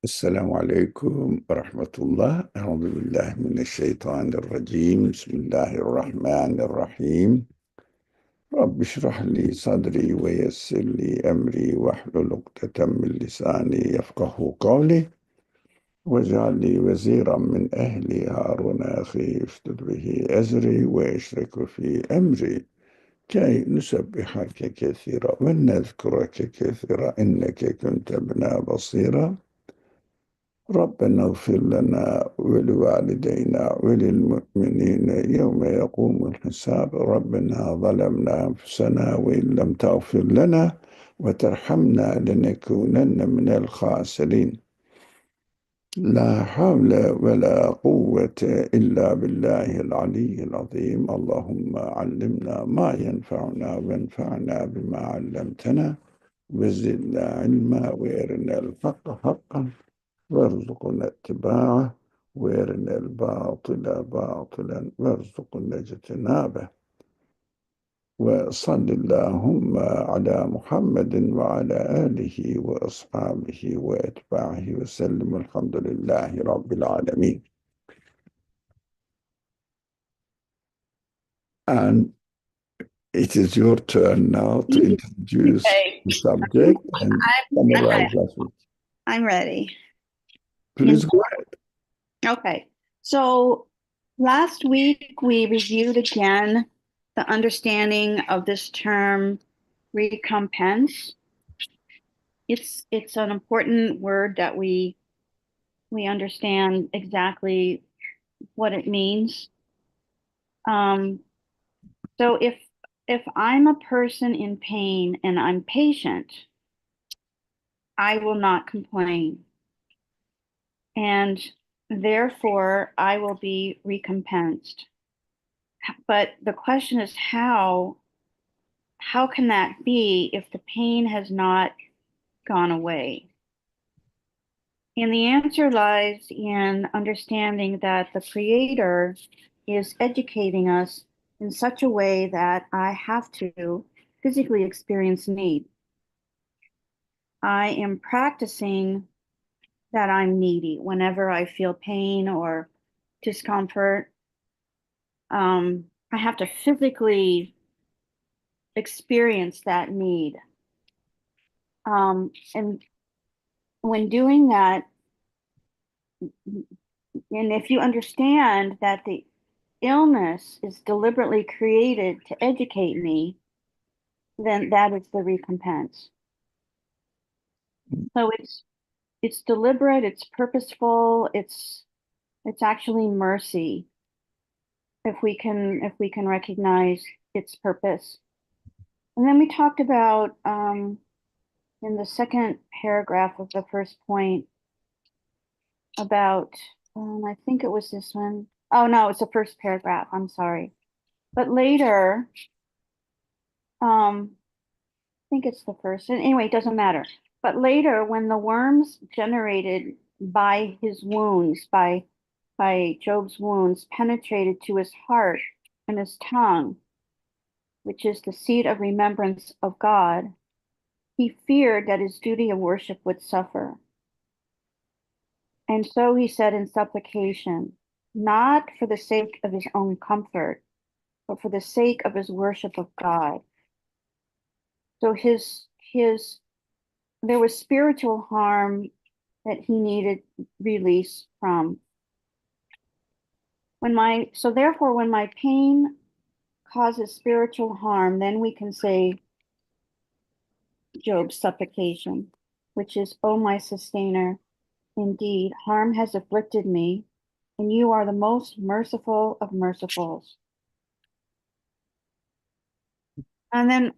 السلام عليكم ورحمة الله. أعوذ بالله من الشيطان الرجيم. بسم الله الرحمن الرحيم. رب اشرح لي صدري ويسر لي أمري واحلل عقدة من لساني يفقه قولي واجعل لي وزيرا من أهلي هارون أخي اشدد به أزري واشرك في أمري كي نسبحك كثيرا ونذكرك كثيرا إنك كنت بنا بصيرا. ربنا اغفر لنا ولوالدينا وللمؤمنين يوم يقوم الحساب. ربنا ظلمنا أنفسنا وإن لم تغفر لنا وترحمنا لنكونن من الخاسرين. لا حول ولا قوة إلا بالله العلي العظيم. اللهم علمنا ما ينفعنا وانفعنا بما علمتنا وزدنا علما وارنا الحق حقا وارزقنا اتباعه وارنا الباطل باطلا وارزقنا اجتنابه. وصل اللهم على محمد وعلى آله وأصحابه وأتباعه وسلم. الحمد لله رب العالمين. And it is your turn now to introduce Okay. the subject and I'm summarize ready. it. I'm ready. Please go ahead. Okay. So last week we reviewed again the understanding of this term recompense. It's an important word that we understand exactly what it means. So if I'm a person in pain and I'm patient, I will not complain. And therefore I will be recompensed. But the question is how can that be if the pain has not gone away? And the answer lies in understanding that the Creator is educating us in such a way that I have to physically experience need. I am practicing that I'm needy whenever I feel pain or discomfort. I have to physically experience that need. And when doing that, and if you understand that the illness is deliberately created to educate me, then that is the recompense. So it's deliberate, it's purposeful, it's actually mercy if we can recognize its purpose. And then we talked about in the second paragraph of the first point about I think it was this one. Oh no, it's the first paragraph. I'm sorry. But later, I think it's the first. And anyway, it doesn't matter. But later, when the worms generated by his wounds, by Job's wounds, penetrated to his heart and his tongue, which is the seat of remembrance of God, he feared that his duty of worship would suffer. And so he said in supplication, not for the sake of his own comfort, but for the sake of his worship of God. So his there was spiritual harm that he needed release from. So therefore, when my pain causes spiritual harm, then we can say Job's supplication, which is, "O my sustainer, indeed, harm has afflicted me, and you are the most merciful of mercifuls." And then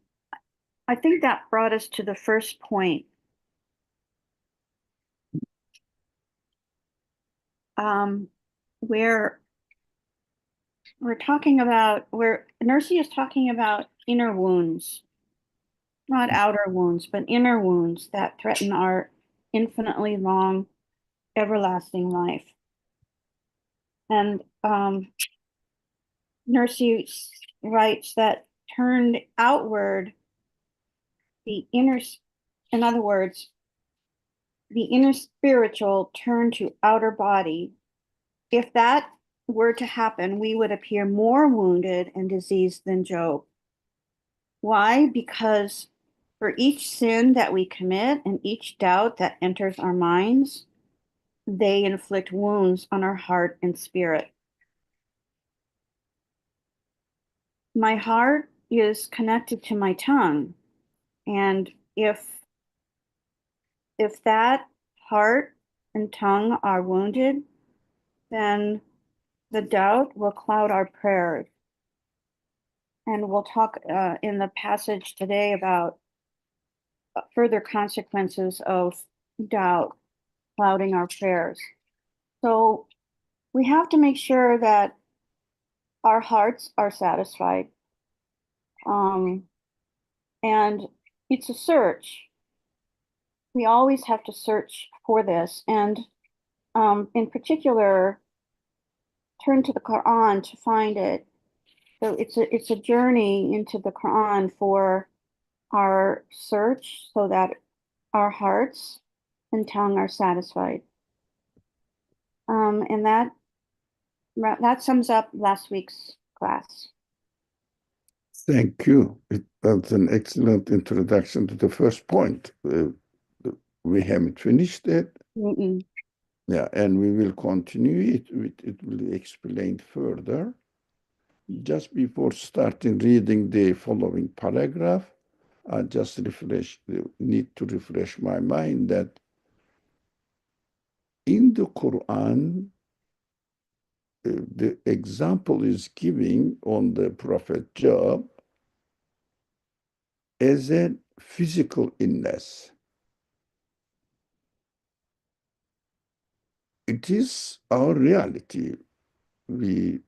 I think that brought us to the first point. Where where Nercy is talking about inner wounds, not outer wounds, but inner wounds that threaten our infinitely long, everlasting life. And Nercy writes that turned outward, the inner, in other words, the inner spiritual turn to outer body. If that were to happen, we would appear more wounded and diseased than Job. Why? Because for each sin that we commit and each doubt that enters our minds, they inflict wounds on our heart and spirit. My heart is connected to my tongue, and if that heart and tongue are wounded, then the doubt will cloud our prayers. And we'll talk in the passage today about further consequences of doubt clouding our prayers. So we have to make sure that our hearts are satisfied. Um, and it's a search. We always have to search for this. And in particular, turn to the Quran to find it. So it's a journey into the Quran for our search so that our hearts and tongue are satisfied. And that sums up last week's class. Thank you. It was an excellent introduction to the first point. We haven't finished it. Mm-mm. Yeah, and we will continue it. It will be explained further. Just before starting reading the following paragraph, I just need to refresh my mind that in the Quran, the example is giving on the Prophet Job as a physical illness. It is our reality. We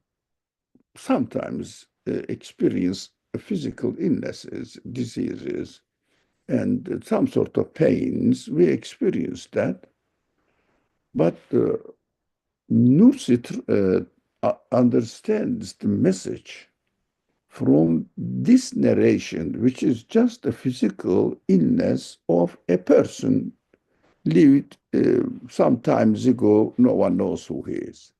sometimes experience physical illnesses, diseases, and some sort of pains. We experience that. But Nursit understands the message from this narration, which is just a physical illness of a person lived some times ago. No one knows who he is.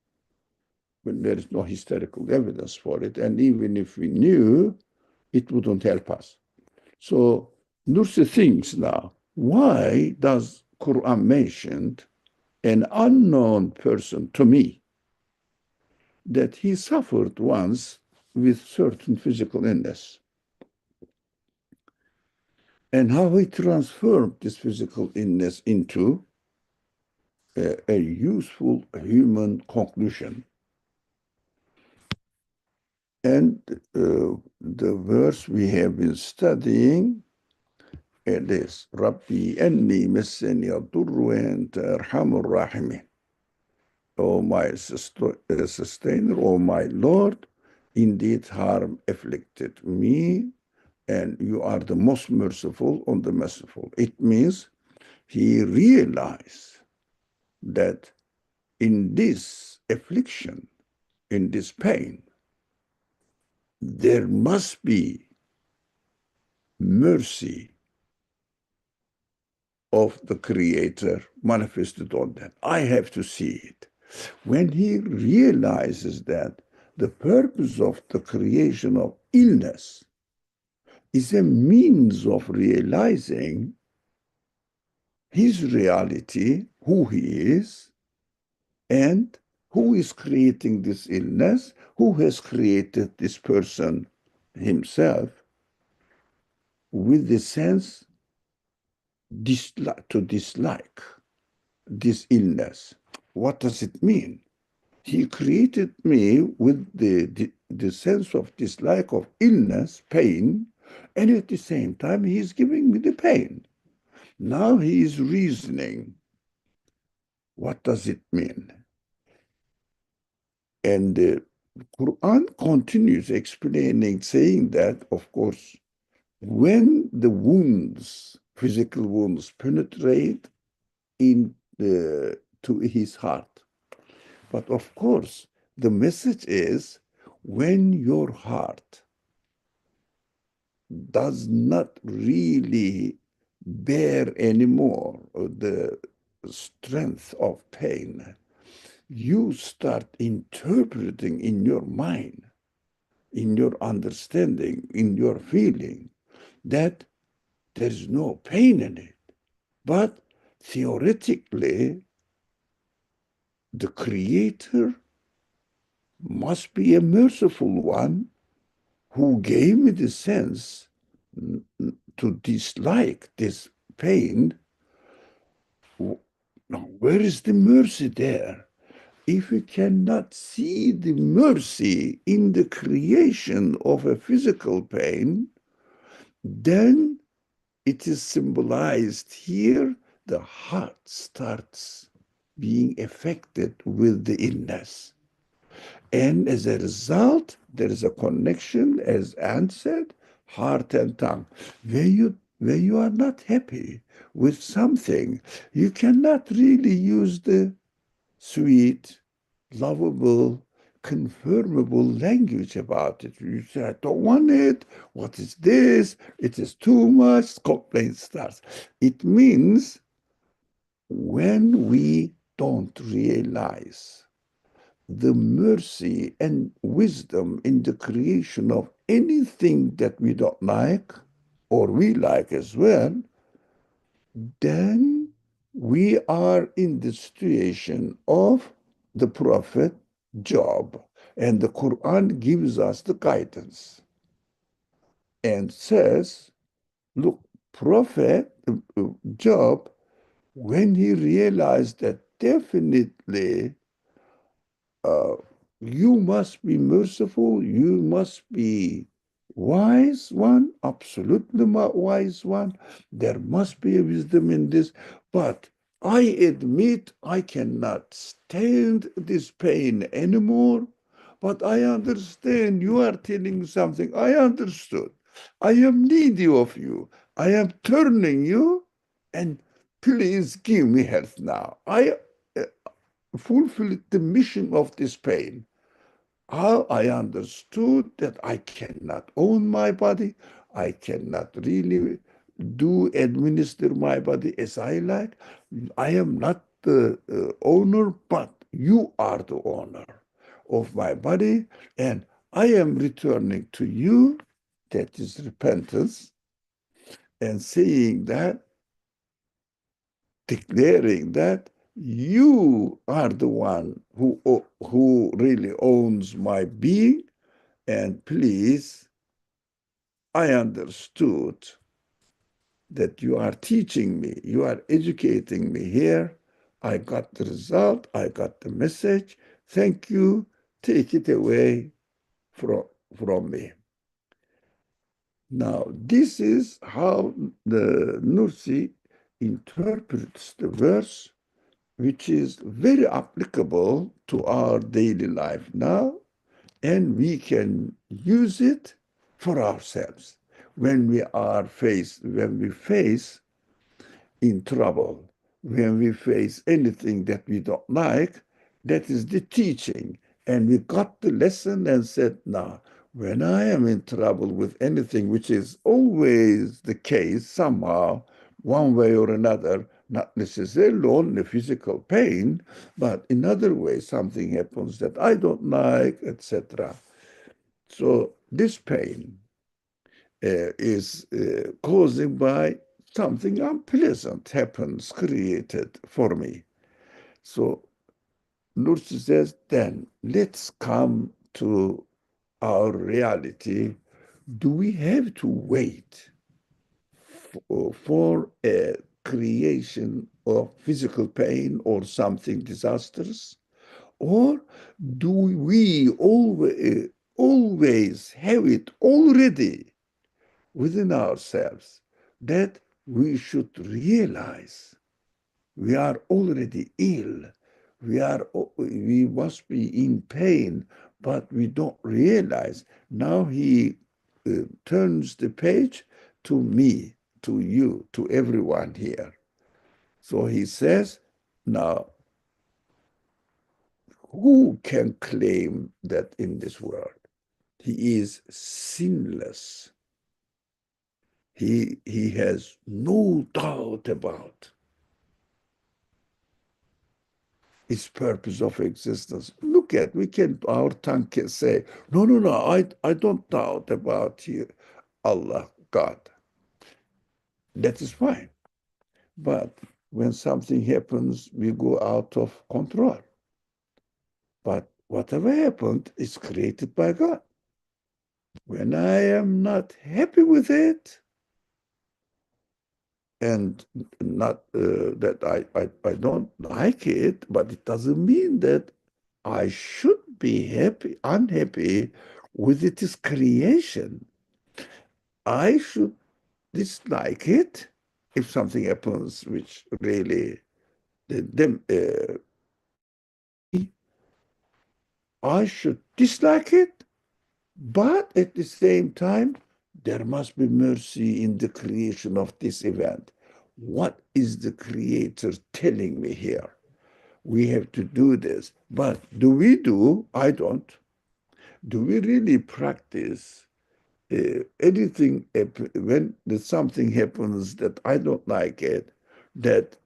When there is no historical evidence for it. And even if we knew, it wouldn't help us. So Nursi thinks now, why does Quran mention an unknown person to me that he suffered once with certain physical illness, and how he transformed this physical illness into a useful human conclusion. And the verse we have been studying is Rabbi anni massani ad-durru wa anta arhamur rahimin. O my sustainer, O my Lord, indeed harm afflicted me, and you are the most merciful on the merciful. It means he realized that in this affliction, in this pain, there must be mercy of the Creator manifested on that. I have to see it. When he realizes that the purpose of the creation of illness is a means of realizing his reality, who he is, and who is creating this illness, who has created this person himself, with the sense to dislike this illness. What does it mean? He created me with the sense of dislike of illness, pain, and at the same time, he is giving me the pain. Now he is reasoning. What does it mean? And the Quran continues explaining, saying that, of course, when the wounds, physical wounds, penetrate to his heart. But of course, the message is when your heart does not really bear anymore strength of pain, you start interpreting in your mind, in your understanding, in your feeling, that there's no pain in it. But theoretically, the Creator must be a merciful one who gave me the sense to dislike this pain. Now, where is the mercy there? If we cannot see the mercy in the creation of a physical pain, then it is symbolized here. The heart starts being affected with the illness. And as a result, there is a connection, as Anne said, heart and tongue. Where you are not happy with something, you cannot really use the sweet, lovable, confirmable language about it. You say, I don't want it. What is this? It is too much. Complaint starts. It means when we don't realize the mercy and wisdom in the creation of anything that we don't like or we like as well, then we are in the situation of the prophet Job. And the Quran gives us the guidance and says, look, prophet Job, when he realized that definitely uh, you must be merciful, you must be wise one, absolutely wise one. There must be a wisdom in this, but I admit I cannot stand this pain anymore. But I understand you are telling something. I understood. I am needy of you. I am turning you, and please give me health now. I uh, fulfilled the mission of this pain. How I understood that I cannot own my body, I cannot really administer my body as I like. I am not the owner, but you are the owner of my body, and I am returning to you. That is repentance, and saying that, declaring that you are the one who really owns my being, and please, I understood that you are teaching me, you are educating me here. I got the result, I got the message. Thank you. Take it away from me. Now, this is how the Nursi interprets the verse, which is very applicable to our daily life now, and we can use it for ourselves when we face in trouble, when we face anything that we don't like. That is the teaching. And we got the lesson and said, now, when I am in trouble with anything, which is always the case somehow, one way or another, not necessarily only physical pain, but in other ways, something happens that I don't like, etc. So this pain is caused by something unpleasant happens, created for me. So Nursi says, then let's come to our reality. Do we have to wait for a creation of physical pain or something disastrous? Or do we always have it already within ourselves that we should realize we are already ill. We must be in pain, but we don't realize. Now he turns the page to me, to you, to everyone here. So he says, now, who can claim that in this world he is sinless? He has no doubt about its purpose of existence. Look at, we can, our tongue can say, no, no, no, I don't doubt about you, Allah, God. That is fine. But when something happens, we go out of control. But whatever happened is created by God. When I am not happy with it, and not that I don't like it, but it doesn't mean that I should be unhappy with its creation. I should dislike it if something happens which really them I should dislike it, but at the same time, there must be mercy in the creation of this event. What is the creator telling me here? We have to do this. But do we do? I don't. Do we really practice anything when something happens that I don't like it, that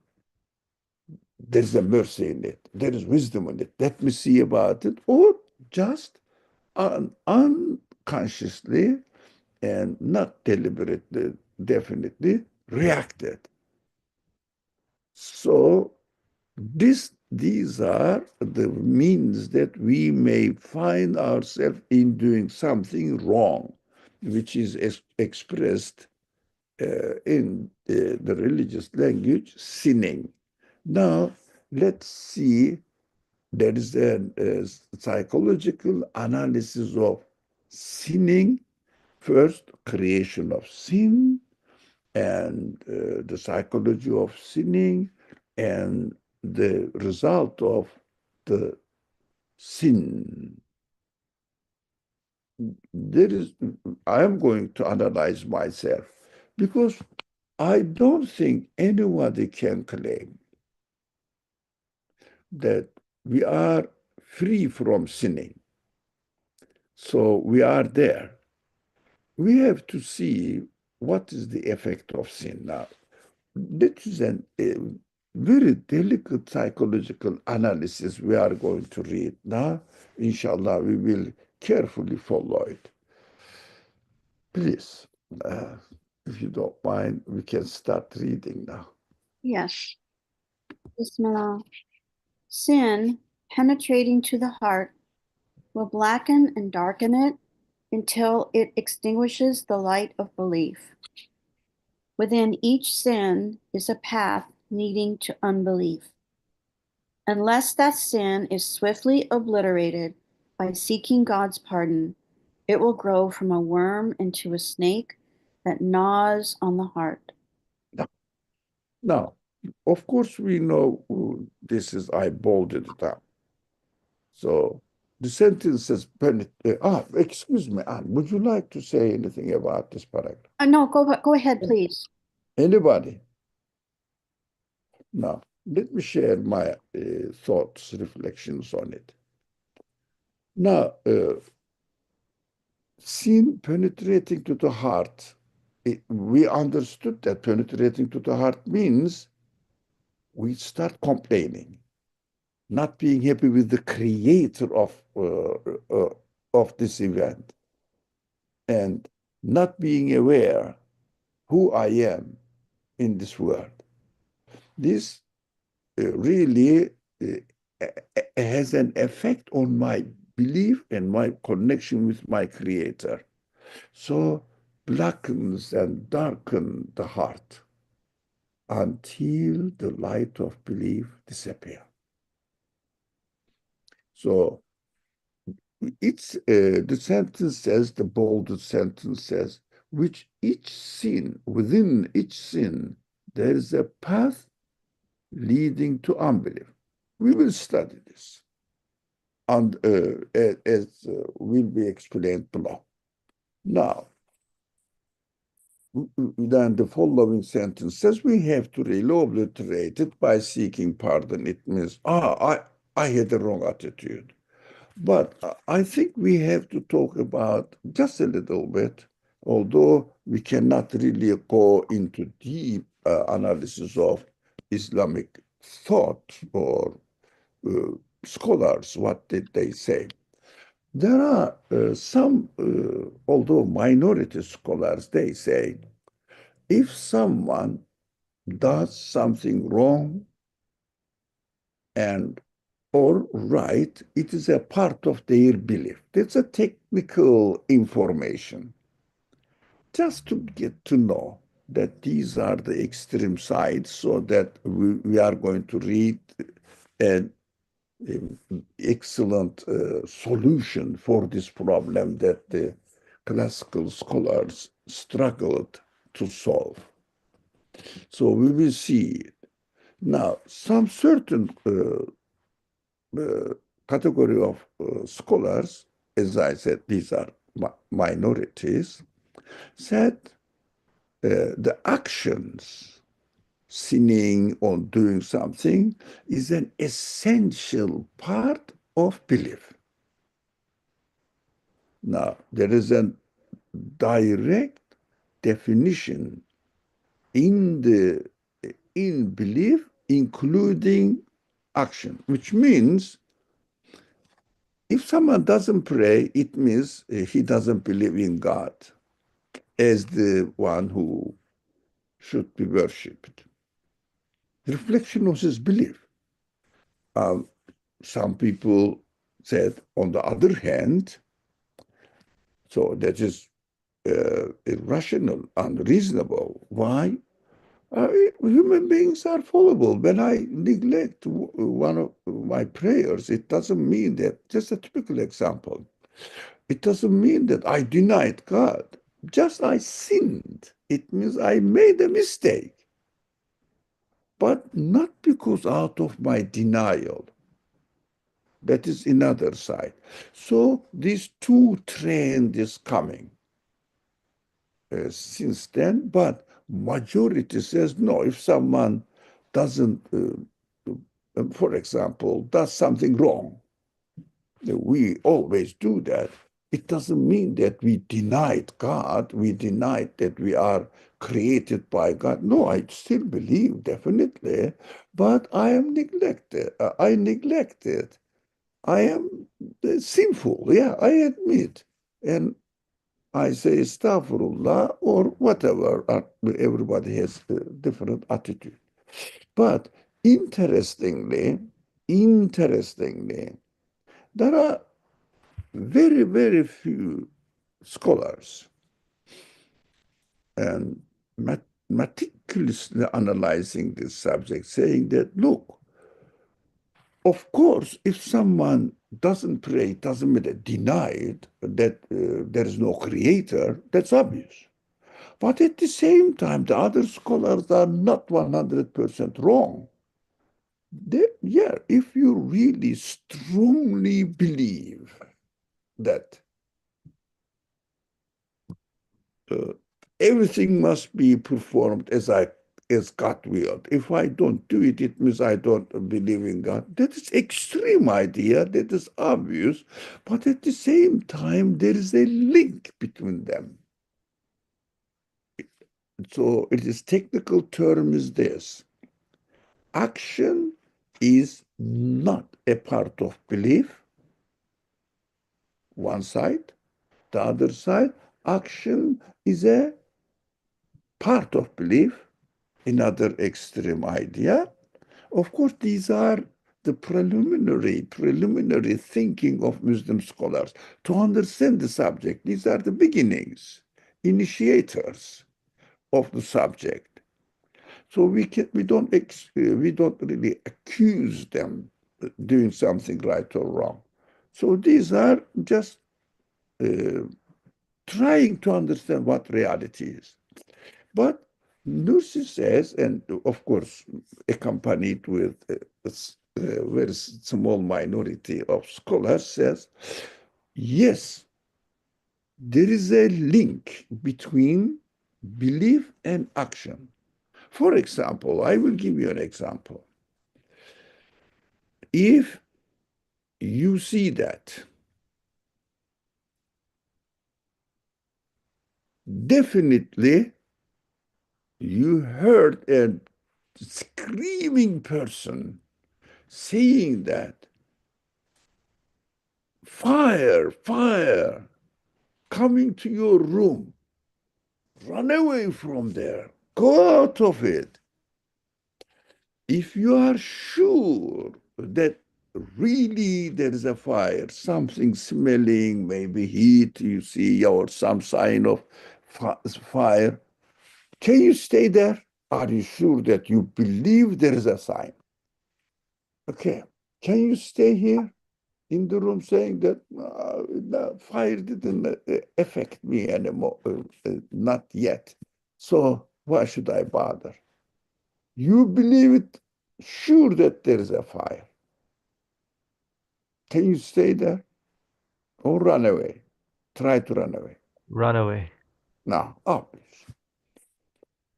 there's a mercy in it, there is wisdom in it. Let me see about it, or just unconsciously and not deliberately, definitely reacted. So these are the means that we may find ourselves in doing something wrong, which is expressed in the religious language, sinning. Now, let's see, there is a psychological analysis of sinning. First, creation of sin, and the psychology of sinning, and the result of the sin. There is, I am going to analyze myself because I don't think anybody can claim that we are free from sinning. So we are there. We have to see what is the effect of sin now. This is a very delicate psychological analysis we are going to read now. Inshallah, we will carefully follow it. Please, uh, if you don't mind, we can start reading now. Yes. Bismillah. Sin, penetrating to the heart, will blacken and darken it until it extinguishes the light of belief. Within each sin is a path leading to unbelief. Unless that sin is swiftly obliterated by seeking God's pardon, it will grow from a worm into a snake that gnaws on the heart. Now, now, of course, we know this is, I bolded it up. So the sentence says, excuse me, Anne, would you like to say anything about this paragraph? No, go ahead, please. Anybody? Now, let me share my thoughts, reflections on it. Now, sin penetrating to the heart, we understood that penetrating to the heart means we start complaining, not being happy with the creator of this event, and not being aware who I am in this world. This really has an effect on my belief and my connection with my creator. So blackens and darkens the heart until the light of belief disappears. So it's the sentence says, the bolded sentence says, which each sin, within each sin, there is a path leading to unbelief. We will study this, and as will be explained below. Now, then the following sentence says we have to really obliterate it by seeking pardon. It means, I had the wrong attitude. But I think we have to talk about just a little bit, although we cannot really go into deep analysis of Islamic thought or scholars, what did they say? There are some, although minority scholars, they say if someone does something wrong and or right, it is a part of their belief. That's a technical information. Just to get to know that these are the extreme sides so that we are going to read an excellent solution for this problem that the classical scholars struggled to solve. So we will see. Now, some certain category of scholars, as I said, these are minorities, said the actions, sinning or doing something, is an essential part of belief. Now, there is a direct definition in the in belief, including action, which means if someone doesn't pray, it means he doesn't believe in God as the one who should be worshipped. Reflection of his belief. Um, some people said, on the other hand, so that is irrational, unreasonable. Why? Uh, Human beings are fallible. When I neglect one of my prayers, it doesn't mean that, just a typical example, it doesn't mean that I denied God. Just I sinned. It means I made a mistake, but not because out of my denial. That is another side. So these two trend is coming since then, but majority says no. If someone doesn't, for example, does something wrong, we always do that. It doesn't mean that we denied God, we denied that we are created by God. No, I still believe, definitely, but I am neglected. I neglected. I am sinful, yeah, I admit. And I say astaghfirullah or whatever. Everybody has a different attitude. But interestingly, interestingly, there are very, very few scholars and meticulously analyzing this subject, saying that, look, of course, if someone doesn't pray, it doesn't mean that denied that there is no creator, that's obvious. But at the same time, the other scholars are not 100% wrong. Yeah, if you really strongly believe that uh, everything must be performed as God willed. If I don't do it, it means I don't believe in God. That is extreme idea. That is obvious. But at the same time, there is a link between them. So it is technical term is this. Action is not a part of belief, one side. The other side, action is a part of belief, another extreme idea. Of course, these are the preliminary thinking of Muslim scholars to understand the subject. These are the beginnings, initiators of the subject. So we don't really accuse them doing something right or wrong. So these are just uh, trying to understand what reality is. But Nursi says, and of course, accompanied with a very small minority of scholars, says, yes, there is a link between belief and action. For example, I will give you an example. If you see that, definitely you heard a screaming person saying that fire, fire, coming to your room, run away from there, go out of it. If you are sure that really there is a fire, something smelling, maybe heat you see, or some sign of fire, can you stay there? Are you sure that you believe there is a sign? Okay, can you stay here in the room saying that the fire didn't affect me anymore, not yet. So why should I bother? You believe it, sure that there is a fire. Can you stay there or run away? Try to run away. Run away. No, obvious.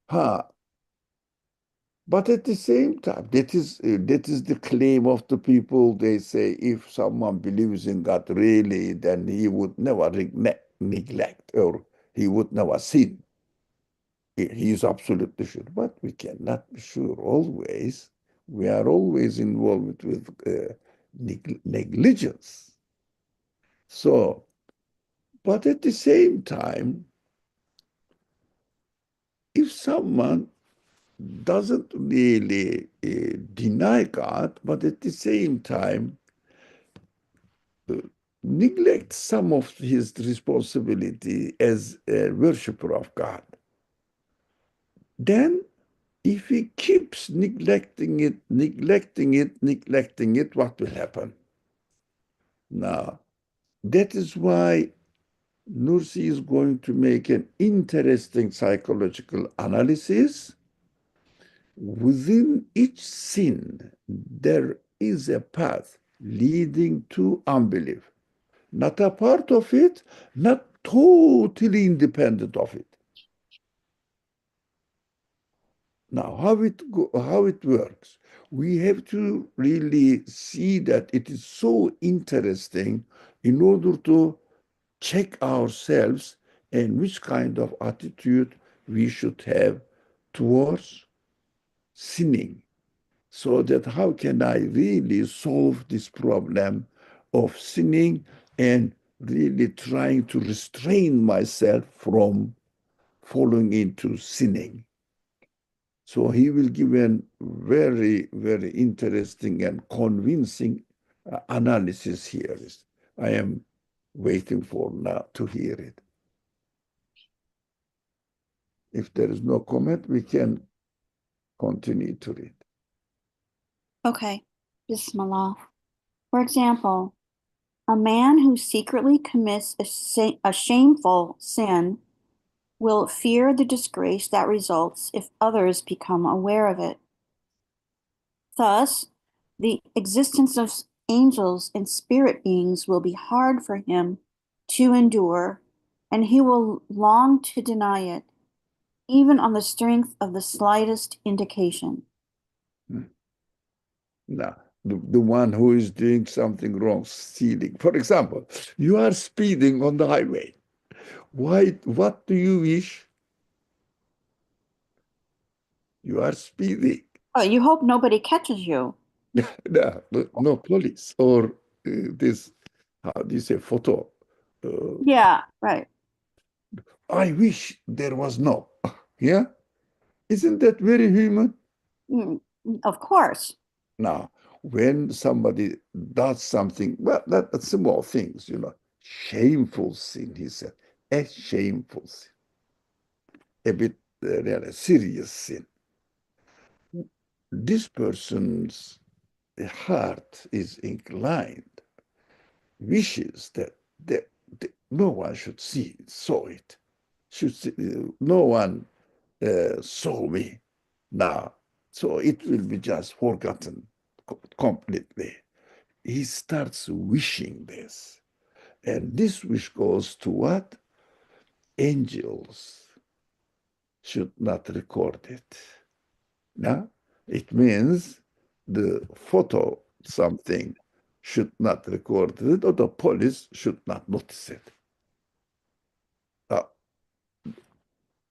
Huh. But at the same time, that is the claim of the people. They say if someone believes in God really, then he would never neglect or he would never sin. He is absolutely sure, but we cannot be sure always. We are always involved with negligence. So, but at the same time, if someone doesn't really deny God, but at the same time uh, neglect some of his responsibility as a worshiper of God, then if he keeps neglecting it, what will happen? Now, that is why Nursi is going to make an interesting psychological analysis. Within each sin, there is a path leading to unbelief. Not a part of it, not totally independent of it. Now, how it works, we have to really see that it is so interesting in order to check ourselves and which kind of attitude we should have towards sinning. So that how can I really solve this problem of sinning and really trying to restrain myself from falling into sinning. So he will give a very, very interesting and convincing analysis here. I am waiting for now to hear it. If there is no comment, we can continue to read. Okay. Bismillah. For example, a man who secretly commits a shameful sin will fear the disgrace that results if others become aware of it. Thus, the existence of angels and spirit beings will be hard for him to endure, and he will long to deny it, even on the strength of the slightest indication. Now, the one who is doing something wrong, stealing. For example, you are speeding on the highway. What do you wish? You are speeding. Oh, you hope nobody catches you. No, no police or this, how do you say, photo. Yeah, right. I wish there was no. Yeah? Isn't that very human? Mm, of course. Now, when somebody does something, well, that's small things, shameful sin, he said, a shameful sin, a bit really serious sin. This person's heart is inclined, wishes that no one should saw it. No one saw me now. So it will be just forgotten completely. He starts wishing this. And this wish goes to what? Angels should not record it. Now, it means the photo something should not record it, or the police should not notice it. Uh,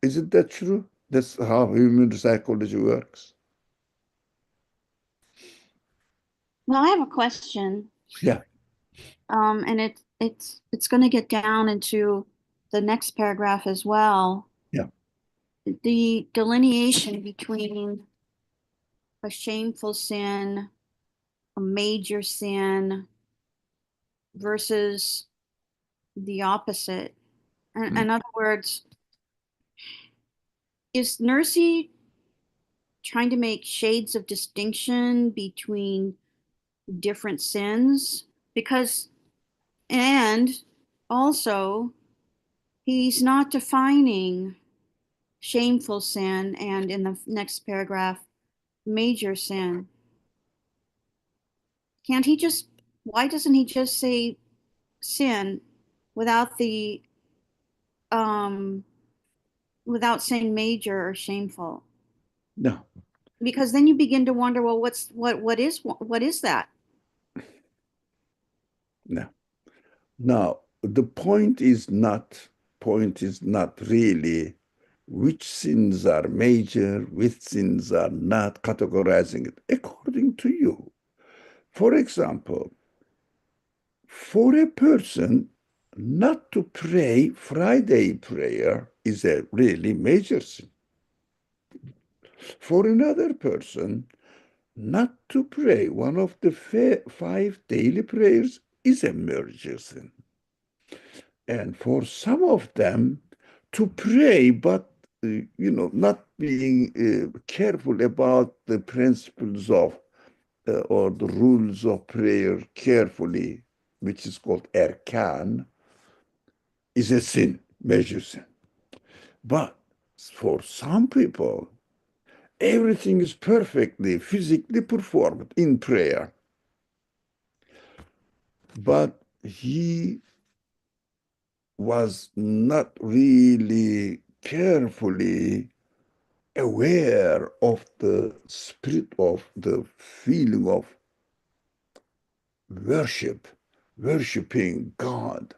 isn't that true? That's how human psychology works. Well, I have a question, Yeah, and it's going to get down into the next paragraph as well. yeah. The delineation between a shameful sin, a major sin, versus the opposite. Mm. In other words, is Nursey trying to make shades of distinction between different sins? Because, and also, he's not defining shameful sin and in the next paragraph, major sin. Can't he just, why doesn't he just say sin without the, um, without saying major or shameful? No, Because then you begin to wonder, well, what is that? no. Now, the point is not really which sins are major, which sins are not, categorizing it according to you. For example, for a person not to pray Friday prayer is a really major sin. For another person, not to pray one of the five daily prayers is a major sin. And for some of them, to pray, but not being careful about the principles of or the rules of prayer carefully, which is called erkan, is a sin, major sin. But for some people, everything is perfectly physically performed in prayer. But he was not really carefully aware of the spirit of the feeling of worship, worshiping God.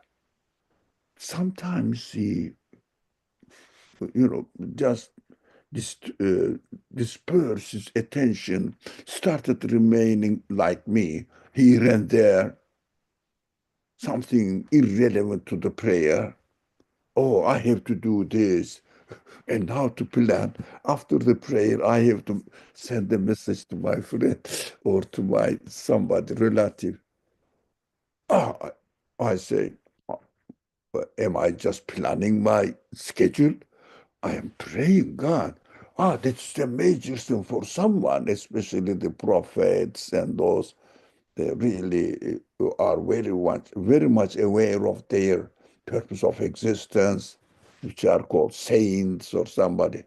Sometimes he, just dis, uh, dispersed his attention, started remaining like me here and there, something irrelevant to the prayer. Oh, I have to do this and how to plan. After the prayer, I have to send a message to my friend or to my somebody relative. Ah, I say, am I just planning my schedule? I am praying God. That's the major thing for someone, especially the prophets and those they really are very much aware of their purpose of existence, which are called saints or somebody.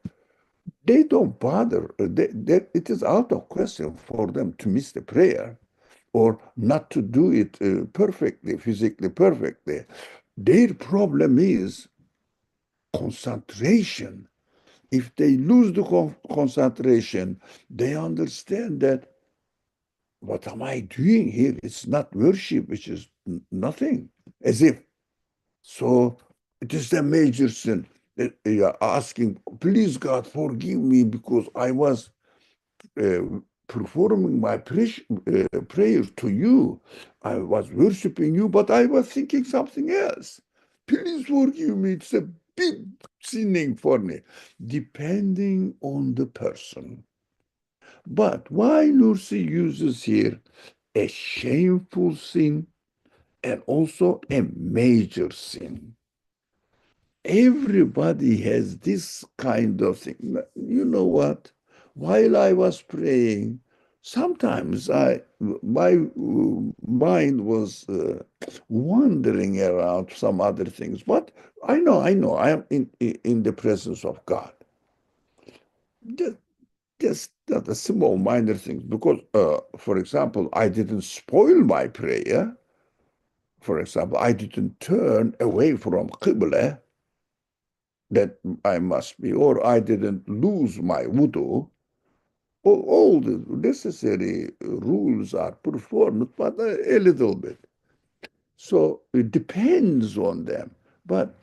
They don't bother. It is out of question for them to miss the prayer or not to do it perfectly, physically perfectly. Their problem is concentration. If they lose the concentration, they understand that what am I doing here? It's not worship, which is nothing. As if so, it is a major sin. You are asking, please God, forgive me because I was uh, performing my prayer to you. I was worshiping you, but I was thinking something else. Please forgive me. It's a big sinning for me, depending on the person. But why Nursi uses here a shameful sin and also a major sin? Everybody has this kind of thing. You know what? While I was praying, sometimes my mind was wandering around some other things. But I know, I am in the presence of God. Just, just that a small minor things. Because, for example, I didn't spoil my prayer. For example, I didn't turn away from Qibla that I must be, or I didn't lose my wudu. All the necessary rules are performed, but a little bit. So it depends on them. But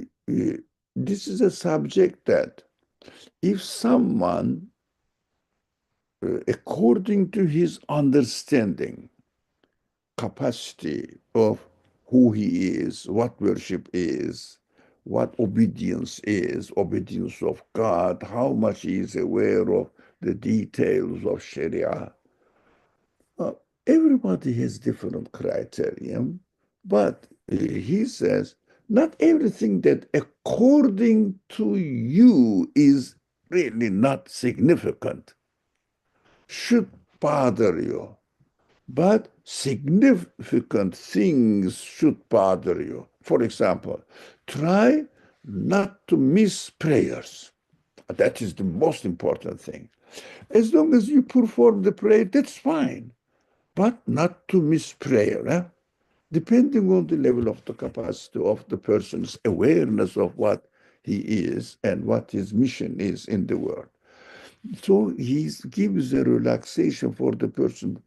uh, this is a subject that if someone according to his understanding, capacity of who he is, what worship is, what obedience of God, how much he is aware of the details of Sharia. Uh, Everybody has different criterion, but he says not everything that according to you is really not significant should bother you. But significant things should bother you. For example, try not to miss prayers. That is the most important thing. As long as you perform the prayer, that's fine. But not to miss prayer, depending on the level of the capacity of the person's awareness of what he is and what his mission is in the world. So he gives a relaxation for the person.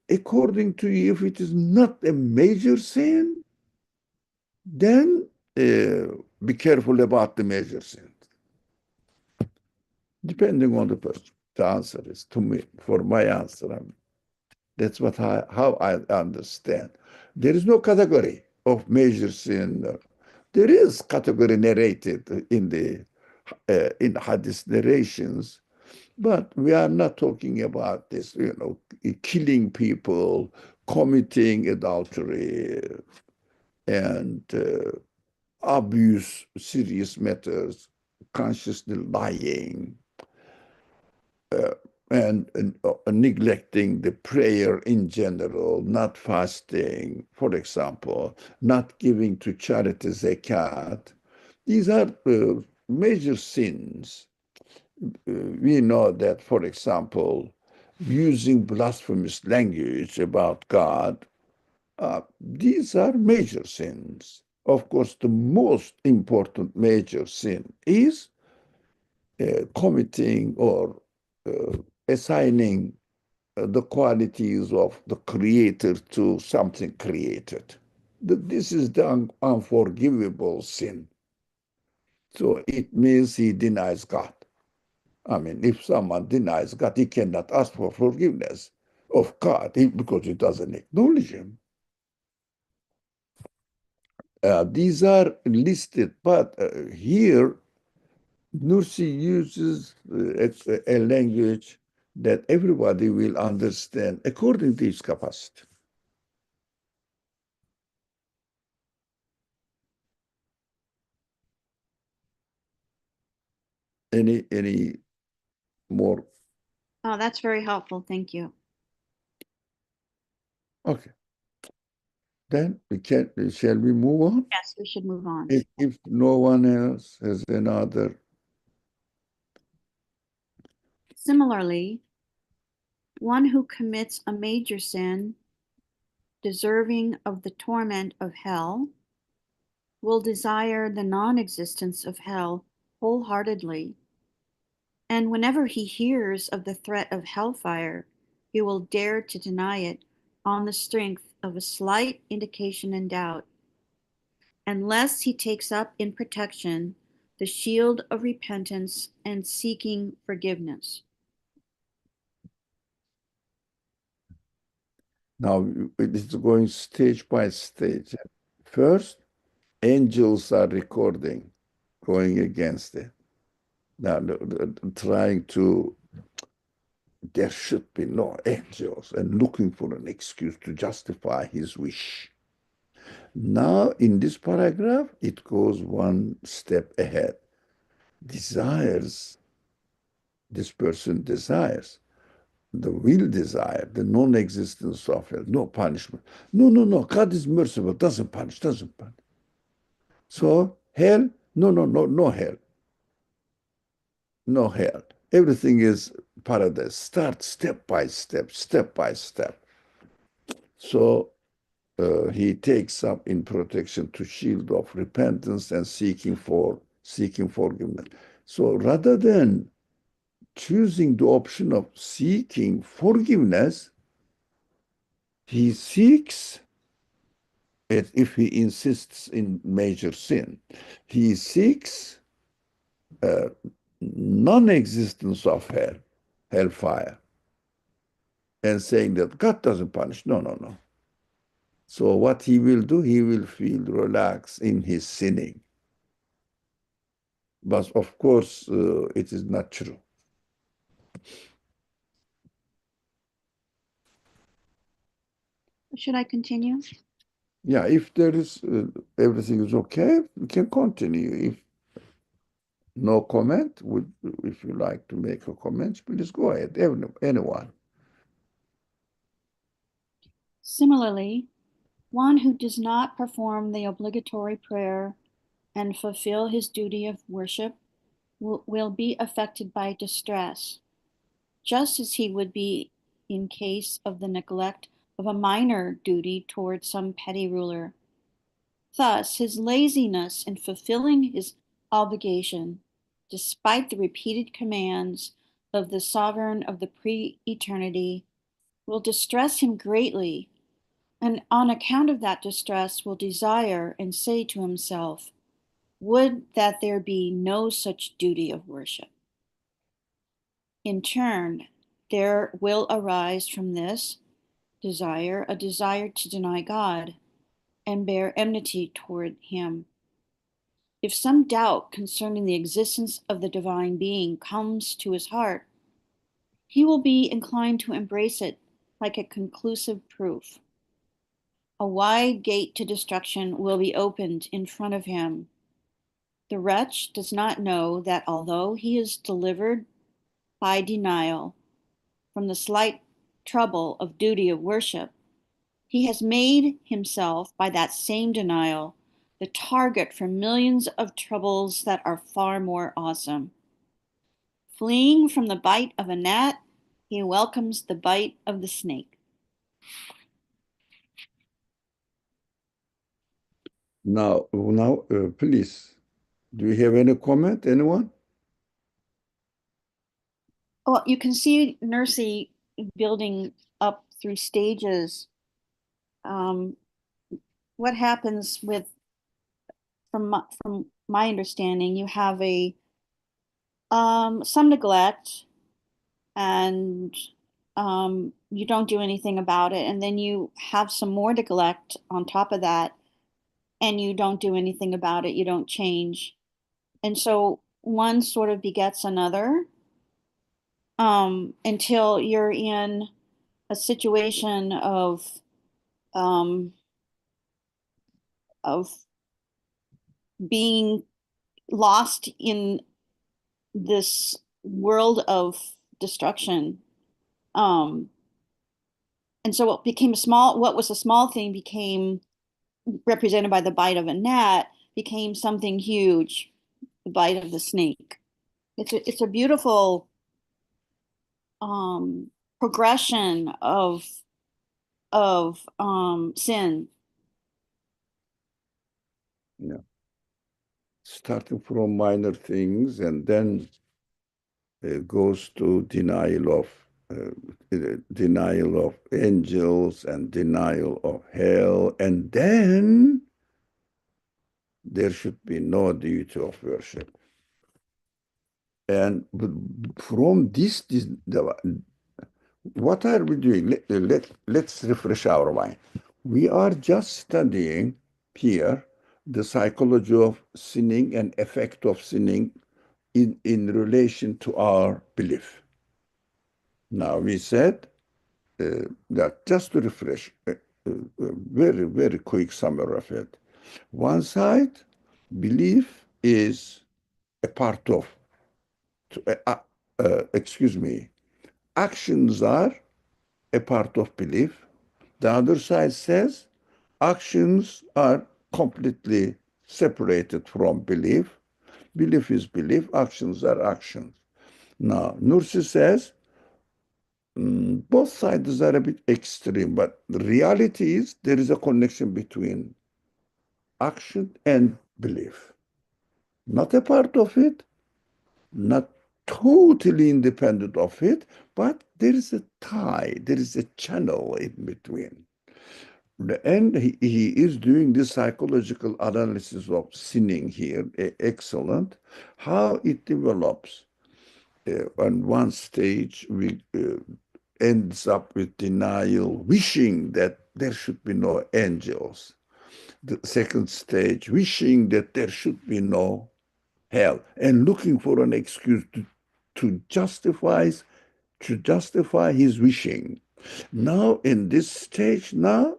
According to you, if it is not a major sin, then be careful about the major sin, depending on the person. The answer is to me, for my answer. That's how I understand. There is no category of major sin. There is category narrated in hadith narrations, but we are not talking about this, killing people, committing adultery, and abuse, serious matters, consciously lying, uh, and neglecting the prayer in general, not fasting, for example, not giving to charity zakat. These are major sins. We know that, for example, using blasphemous language about God, these are major sins. Of course, the most important major sin is committing or assigning the qualities of the creator to something created. This is the unforgivable sin. So it means he denies God. I mean, if someone denies God, he cannot ask for forgiveness of God because he doesn't acknowledge him. These are listed, but here Nursi uses a language that everybody will understand according to his capacity. Any more? Oh, that's very helpful. Thank you. Okay, then shall we move on? Yes, we should move on. If no one else has another. Similarly, one who commits a major sin, deserving of the torment of hell, will desire the non-existence of hell wholeheartedly, and whenever he hears of the threat of hellfire, he will dare to deny it on the strength of a slight indication and doubt, unless he takes up in protection the shield of repentance and seeking forgiveness. Now it is going stage by stage. First, angels are recording, going against it. Now, trying to, there should be no angels and looking for an excuse to justify his wish. Now, in this paragraph, it goes one step ahead. Desires, this person desires, the will desire, the non-existence of hell, no punishment. No, no, no, God is merciful, doesn't punish, doesn't punish. So, hell, no, no, no, no hell, no hell. Everything is paradise. Start step by step, step by step. So, he takes up in protection to shield of repentance and seeking forgiveness. So rather than choosing the option of seeking forgiveness, he seeks it if he insists in major sin. He seeks uh, non-existence of hellfire. and saying that God doesn't punish. No, no, no. So what he will do, he will feel relaxed in his sinning. But of course, it is not true. Should I continue? Yeah, if there is everything is okay, we can continue. If no comment, if you like to make a comment, please go ahead. Anyone. Similarly, one who does not perform the obligatory prayer and fulfill his duty of worship will be affected by distress, just as he would be in case of the neglect of a minor duty toward some petty ruler. Thus, his laziness in fulfilling his obligation, despite the repeated commands of the sovereign of the pre eternity, will distress him greatly, and on account of that distress will desire and say to himself, would that there be no such duty of worship. In turn, there will arise from this desire a desire to deny God and bear enmity toward him. If some doubt concerning the existence of the divine being comes to his heart, he will be inclined to embrace it like a conclusive proof. A wide gate to destruction will be opened in front of him. The wretch does not know that although he is delivered by denial from the slight trouble of duty of worship, he has made himself, by that same denial, the target for millions of troubles that are far more awesome. Fleeing from the bite of a gnat, he welcomes the bite of the snake. Now, please, do you have any comment, anyone? Well, you can see Nursey building up through stages. Um, what happens with, from my understanding, you have a some neglect, and you don't do anything about it, and then you have some more neglect on top of that, and you don't do anything about it. You don't change, and so one sort of begets another, until you're in a situation um, of being lost in this world of destruction. Um, and so what was a small thing became represented by the bite of a gnat, became something huge, the bite of the snake. It's a beautiful um, progression of sin. Yeah. Starting from minor things and then goes to denial of angels and denial of hell, and then there should be no duty of worship. And from what are we doing? Let's refresh our mind. We are just studying here the psychology of sinning and effect of sinning in relation to our belief. Now, we said that just to refresh, very, very quick summary of it. One side, belief is a part of, excuse me, actions are a part of belief. The other side says actions are completely separated from belief. Belief is belief, actions are actions. Now, Nursi says both sides are a bit extreme, but the reality is there is a connection between action and belief. Not a part of it, not totally independent of it, but there is a tie, there is a channel in between. And he is doing this psychological analysis of sinning here, excellent, how it develops. On one stage, ends up with denial, wishing that there should be no angels. The second stage, wishing that there should be no hell and looking for an excuse to justify his wishing. Now in this stage, uh,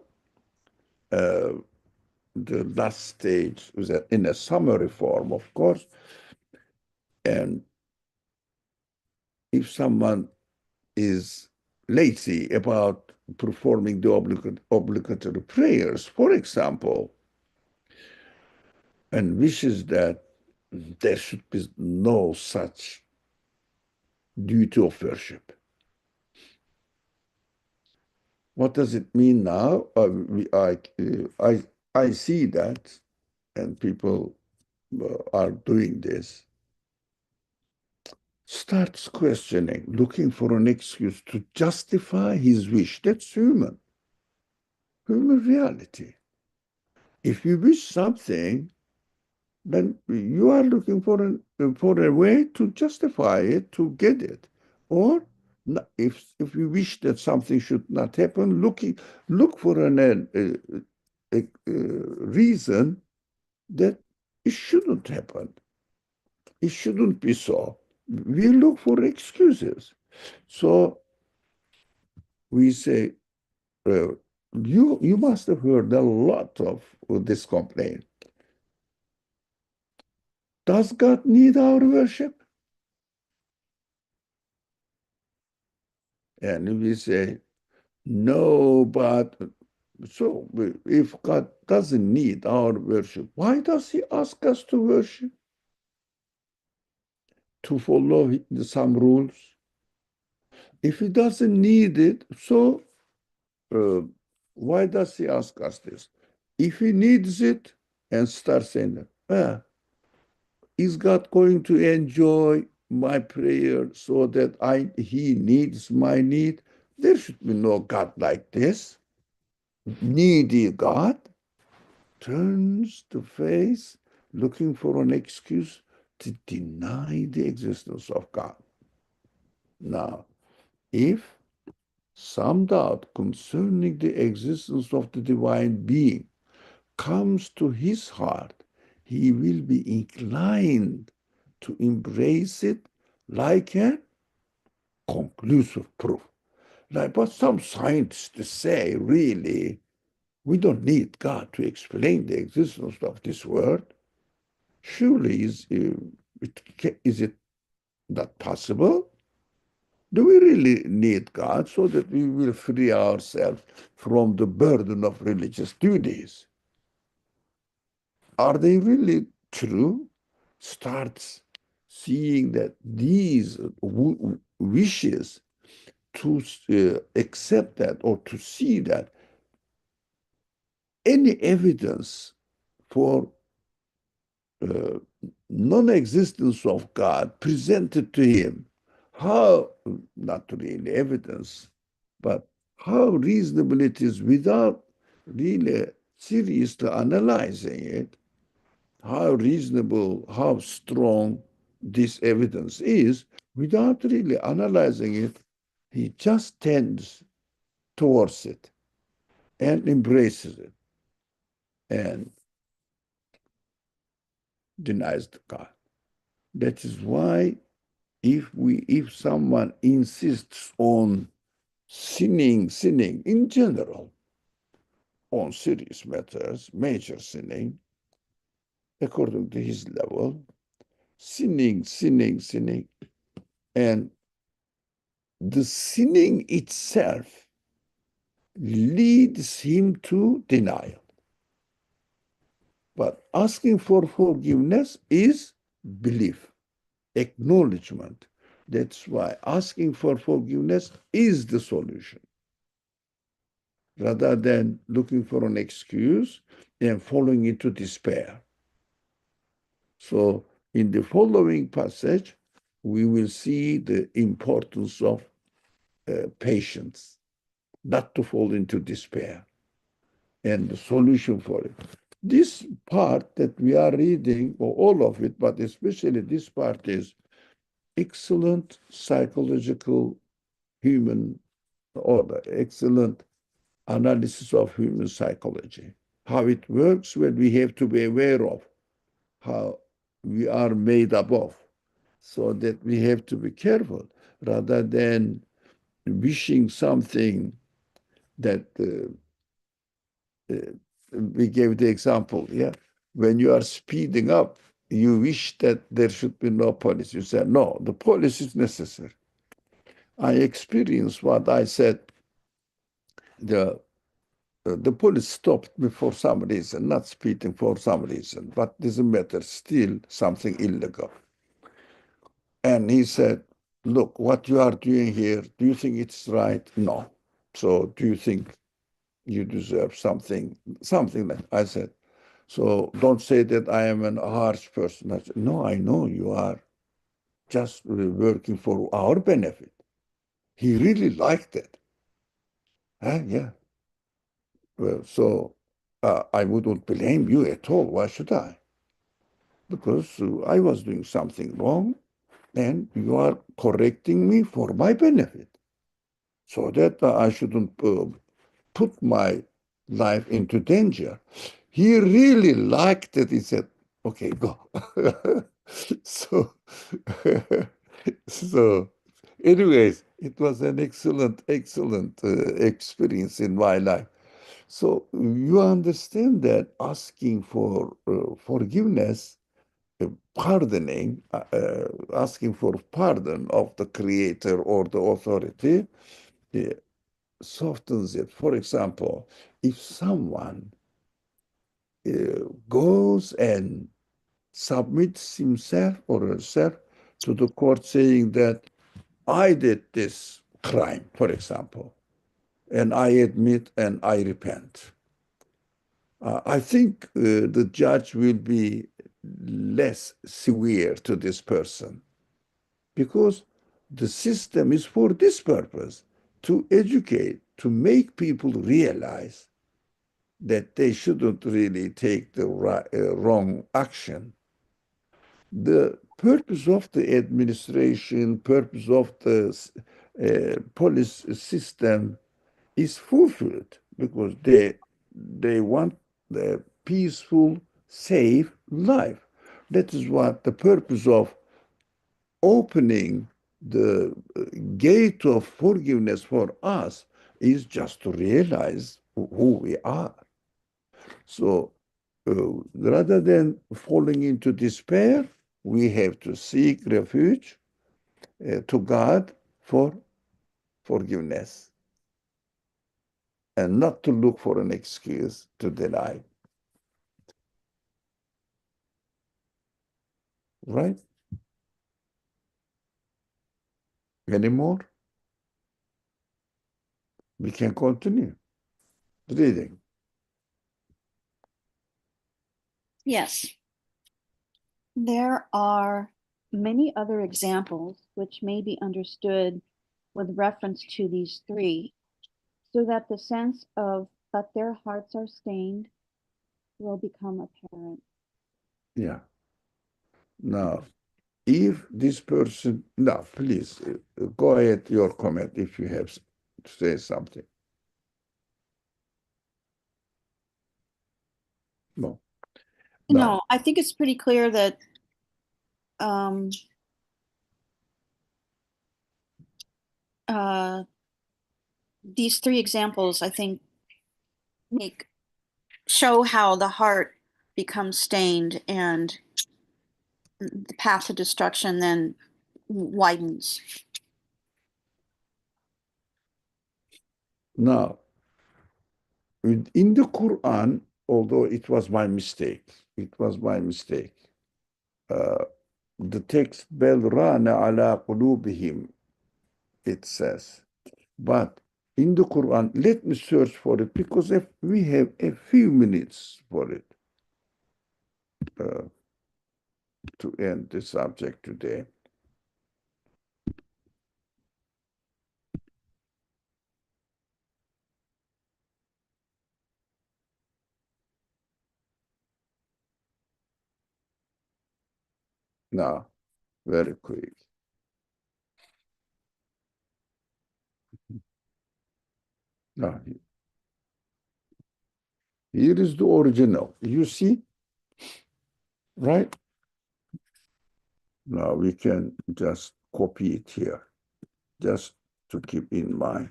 the last stage was in a summary form, of course. And if someone is lazy about performing the obligatory prayers, for example, and wishes that there should be no such duty of worship. What does it mean now? I see that, and people are doing this. Starts questioning, looking for an excuse to justify his wish. That's human reality. If you wish something, then you are looking for a way to justify it, to get it. Or if you wish that something should not happen, look for a reason that it shouldn't happen. It shouldn't be so. We look for excuses. So we say, you must have heard a lot of this complaint. Does God need our worship? And we say, no, but so if God doesn't need our worship, why does he ask us to worship? To follow some rules? If he doesn't need it, so uh, why does he ask us this? If he needs it and starts saying, is God going to enjoy my prayer so that he needs my need? There should be no God like this. Needy God turns to face looking for an excuse to deny the existence of God. Now, if some doubt concerning the existence of the divine being comes to his heart, he will be inclined to embrace it like a conclusive proof. Like what some scientists say, really, we don't need God to explain the existence of this world. Surely is it not possible? Do we really need God so that we will free ourselves from the burden of religious duties? Are they really true? Starts seeing that these wishes to accept that or to see that any evidence for uh, non-existence of God presented to him, how, not really evidence, but how reasonable it is without really seriously analyzing it, how reasonable, how strong this evidence is, without really analyzing it, he just tends towards it and embraces it and denies the God. That is why if someone insists on sinning in general, on serious matters, major sinning, according to his level, sinning, and the sinning itself leads him to denial. But asking for forgiveness is belief, acknowledgement. That's why asking for forgiveness is the solution, rather than looking for an excuse and falling into despair. So in the following passage, we will see the importance of patience, not to fall into despair, and the solution for it. This part that we are reading, or all of it, but especially this part, is excellent psychological human or the excellent analysis of human psychology, how it works, when we have to be aware of how we are made up of, so that we have to be careful rather than wishing something that uh, we gave the example, yeah. When you are speeding up, you wish that there should be no police. You say, no, the police is necessary. I experienced what I said. The police stopped me for some reason, not speeding for some reason, but doesn't matter, still something illegal. And he said, look, what you are doing here, do you think it's right? No. So do you think you deserve something? Something like I said. So don't say that I am a harsh person. I said, no, I know you are just working for our benefit. He really liked it. Huh? Yeah. Well, so I wouldn't blame you at all. Why should I? Because I was doing something wrong and you are correcting me for my benefit. So that I shouldn't put my life into danger. He really liked it. He said, okay, go. So, so anyways, it was an excellent experience in my life. So you understand that asking for forgiveness, pardoning, asking for pardon of the creator or the authority, uh, softens it. For example, if someone goes and submits himself or herself to the court saying that I did this crime, for example, and I admit and I repent. I think the judge will be less severe to this person because the system is for this purpose, to educate, to make people realize that they shouldn't really take the wrong action. The purpose of the administration, purpose of the police system is fulfilled because they want the peaceful, safe life. That is what the purpose of opening the gate of forgiveness for us is, just to realize who we are. So rather than falling into despair, we have to seek refuge to God for forgiveness and not to look for an excuse to deny. Right? Anymore? We can continue reading. Yes. There are many other examples which may be understood with reference to these three, so that the sense of "but their hearts are stained" will become apparent. Yeah. Now, if this person, now please go ahead, your comment if you have to say something. No. Now, No, I think it's pretty clear that um, uh, these three examples, I think, make show how the heart becomes stained and the path to destruction then widens. now, in the Quran, although it was my mistake. Uh, the text bel rana ala qulubihim, it says. But in the Quran, let me search for it because if we have a few minutes for it uh, to end the subject today. Now, very quick. Here is the original. You see, right? Now we can just copy it here, just to keep in mind.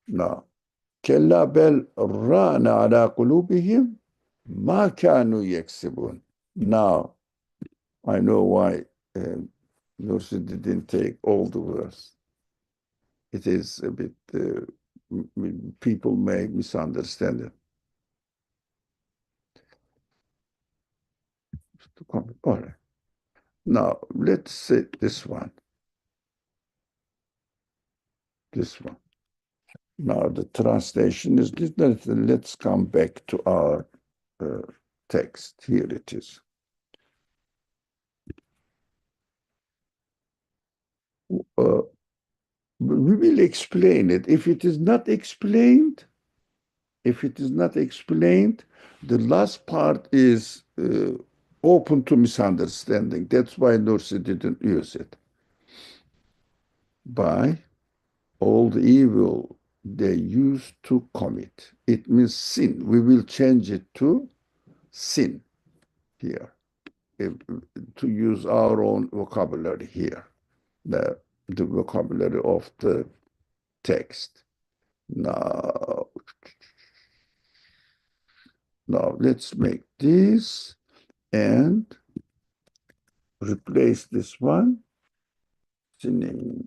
Now, كلا بل ران على قلوبهم ما كانوا يكسبون. Now, I know why Nursi didn't take all the words. It is a bit, people may misunderstand it. All right. Now, let's say this one. This one. Now, the translation is this. Let's come back to our text. Here it is. We will explain it. If it is not explained, the last part is open to misunderstanding. That's why Nursi didn't use it. By all the evil they used to commit. It means sin. We will change it to sin here, to use our own vocabulary here, the vocabulary of the text. Now, let's make this and replace this one. Sinning.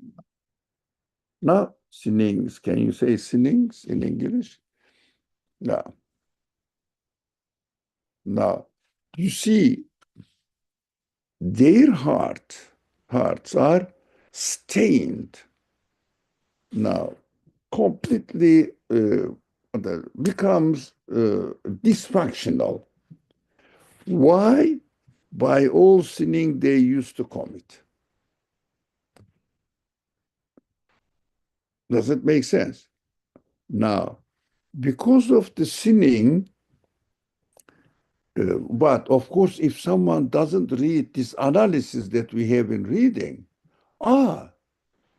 Now, sinnings. Can you say sinnings in English? No. Now, you see, their hearts are stained now, completely becomes dysfunctional. Why? By all sinning they used to commit. Does it make sense? Now, because of the sinning, but of course, if someone doesn't read this analysis that we have been reading,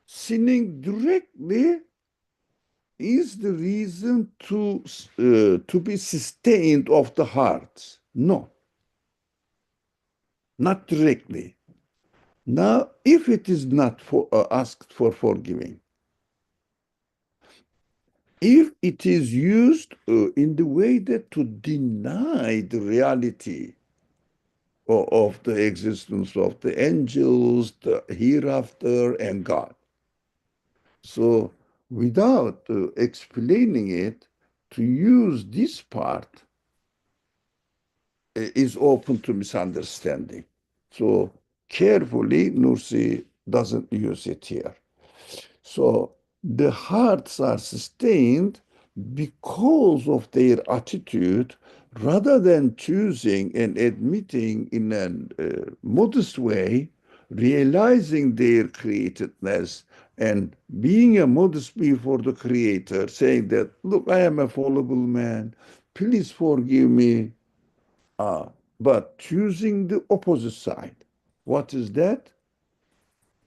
sinning directly is the reason to be sustained of the heart. No, not directly. Now, if it is not asked for forgiving, if it is used in the way that to deny the reality of the existence of the angels, the hereafter, and God. So without explaining it, to use this part is open to misunderstanding. So carefully, Nursi doesn't use it here. So the hearts are sustained because of their attitude, rather than choosing and admitting in a modest way, realizing their createdness and being a modest before the Creator, saying that, look, I am a fallible man, please forgive me. But choosing the opposite side. What is that?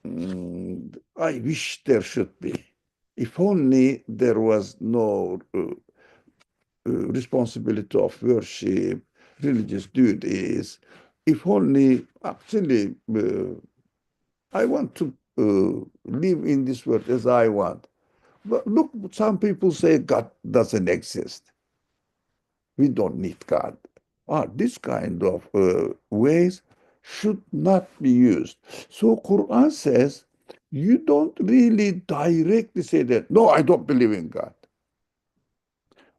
I wish there should be. If only there was no responsibility of worship, religious duties. If only, actually, I want to live in this world as I want. But look, some people say God doesn't exist. We don't need God. This kind of ways should not be used. So Quran says, you don't really directly say that, no, I don't believe in God.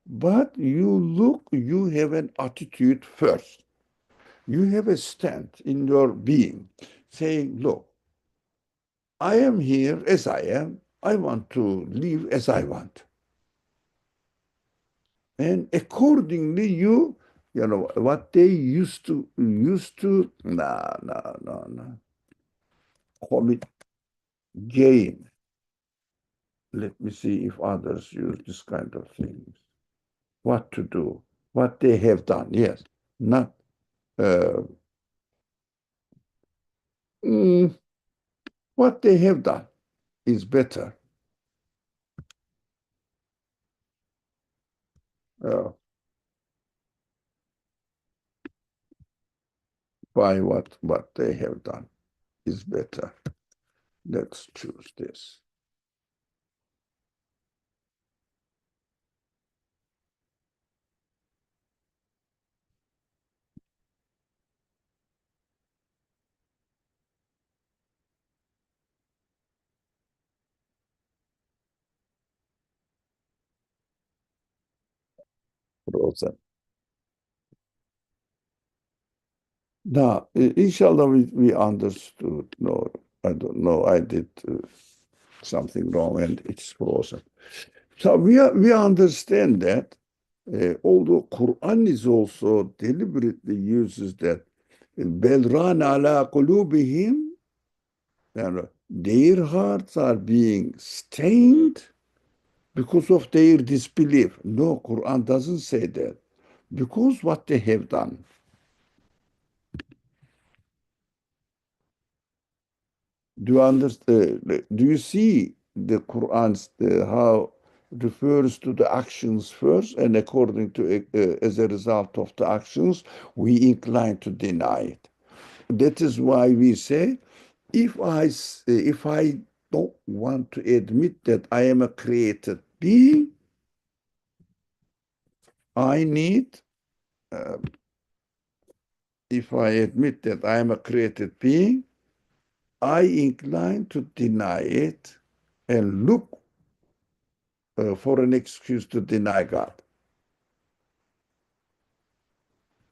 But you have an attitude first. You have a stand in your being saying, look, I am here as I am. I want to live as I want. And accordingly, you know, what they used to, no, commit gain. Let me see if others use this kind of things. What to do, what they have done, yes, not uh, what they have done is better. by what they have done is better. Let's choose this. Rosa. Now, inshallah, we understood. No, I don't know. I did something wrong and it's frozen. So we understand that, although Quran is also deliberately uses that belran ala qulubihim, and their hearts are being stained because of their disbelief. No, Quran doesn't say that. Because what they have done. Do you understand? Do you see the Quran how it refers to the actions first, and according to as a result of the actions, we incline to deny it. That is why we say, if I don't want to admit that I am a created being, I need. Uh, if I admit that I am a created being, I incline to deny it and look for an excuse to deny God.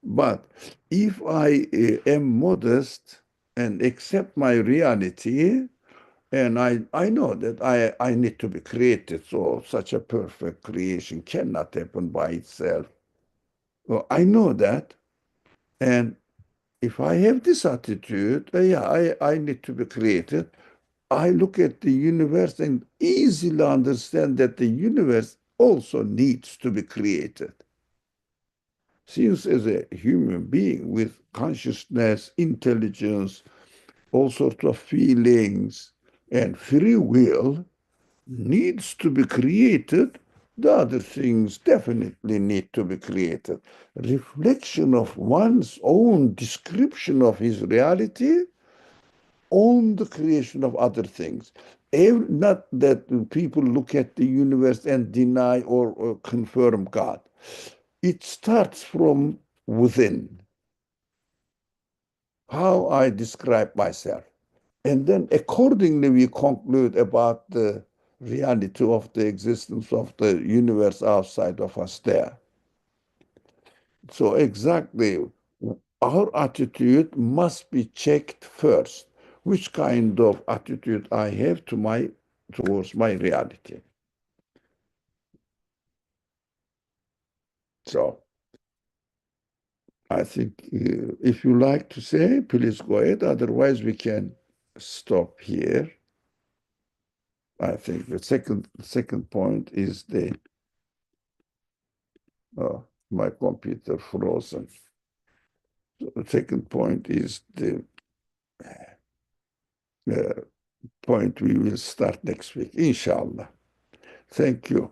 But if I am modest and accept my reality, and I know that I need to be created, so such a perfect creation cannot happen by itself. Well, I know that. And if I have this attitude, yeah, I need to be created, I look at the universe and easily understand that the universe also needs to be created. Since as a human being with consciousness, intelligence, all sorts of feelings, and free will needs to be created, the other things definitely need to be created. Reflection of one's own description of his reality on the creation of other things. Not that people look at the universe and deny or confirm God. It starts from within, how I describe myself. And then accordingly, we conclude about the reality of the existence of the universe outside of us there. So exactly, our attitude must be checked first. Which kind of attitude I have towards my reality. So I think if you like to say, please go ahead. Otherwise, we can stop here. I think the second point is my computer frozen. So the second point is the point we will start next week, inshallah. Thank you.